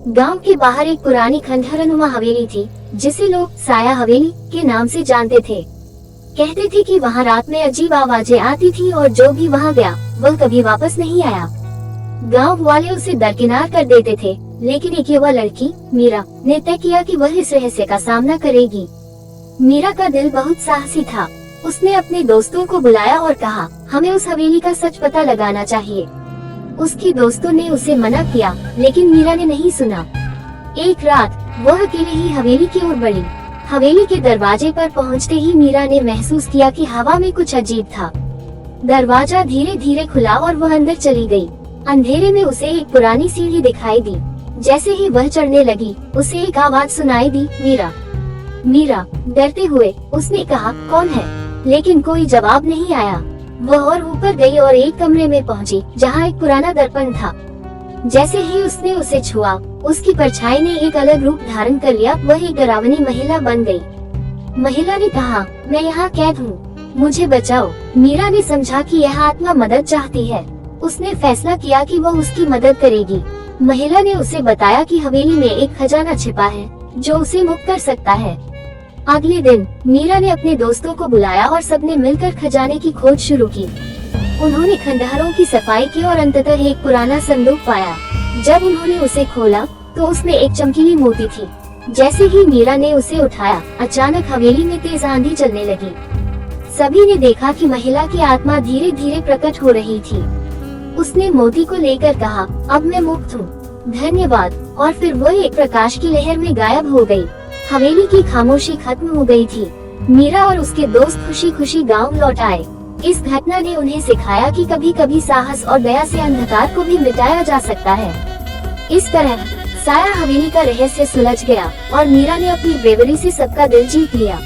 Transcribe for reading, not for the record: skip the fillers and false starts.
गांव के बाहर एक पुरानी खंडहरनुमा हवेली थी, जिसे लोग साया हवेली के नाम से जानते थे। कहते थे कि वहां रात में अजीब आवाजें आती थी और जो भी वहां गया वह कभी वापस नहीं आया। गांव वाले उसे दरकिनार कर देते थे, लेकिन एक युवा लड़की मीरा ने तय किया कि वह इस रहस्य का सामना करेगी। मीरा का दिल बहुत साहसी था। उसने अपने दोस्तों को बुलाया और कहा, हमें उस हवेली का सच पता लगाना चाहिए। उसके दोस्तों ने उसे मना किया, लेकिन मीरा ने नहीं सुना। एक रात वह अकेले ही हवेली की ओर बढ़ी। हवेली के दरवाजे पर पहुंचते ही मीरा ने महसूस किया कि हवा में कुछ अजीब था। दरवाजा धीरे धीरे खुला और वह अंदर चली गई। अंधेरे में उसे एक पुरानी सीढ़ी दिखाई दी। जैसे ही वह चढ़ने लगी, उसे एक आवाज सुनाई दी, मीरा। मीरा डरते हुए उसने कहा, कौन है? लेकिन कोई जवाब नहीं आया। वह और ऊपर गई और एक कमरे में पहुंची, जहां एक पुराना दर्पण था। जैसे ही उसने उसे छुआ, उसकी परछाई ने एक अलग रूप धारण कर लिया। वह एक डरावनी महिला बन गई। महिला ने कहा, मैं यहाँ कैद हूँ, मुझे बचाओ। मीरा ने समझा कि यह आत्मा मदद चाहती है। उसने फैसला किया कि वह उसकी मदद करेगी। महिला ने उसे बताया कि हवेली में एक खजाना छिपा है, जो उसे मुक्त कर सकता है। अगले दिन मीरा ने अपने दोस्तों को बुलाया और सबने मिलकर खजाने की खोज शुरू की। उन्होंने खंडहरों की सफाई की और अंततः एक पुराना संदूक पाया। जब उन्होंने उसे खोला, तो उसमें एक चमकीली मोती थी। जैसे ही मीरा ने उसे उठाया, अचानक हवेली में तेज आंधी चलने लगी। सभी ने देखा कि महिला की आत्मा धीरे धीरे प्रकट हो रही थी। उसने मोती को लेकर कहा, अब मैं मुक्त हूँ, धन्यवाद। और फिर वह एक प्रकाश की लहर में गायब हो गई। हवेली की खामोशी खत्म हो गई थी। मीरा और उसके दोस्त खुशी खुशी गांव लौट आए। इस घटना ने उन्हें सिखाया कि कभी कभी साहस और दया से अंधकार को भी मिटाया जा सकता है। इस तरह साया हवेली का रहस्य सुलझ गया और मीरा ने अपनी ब्रेवरी से सबका दिल जीत लिया।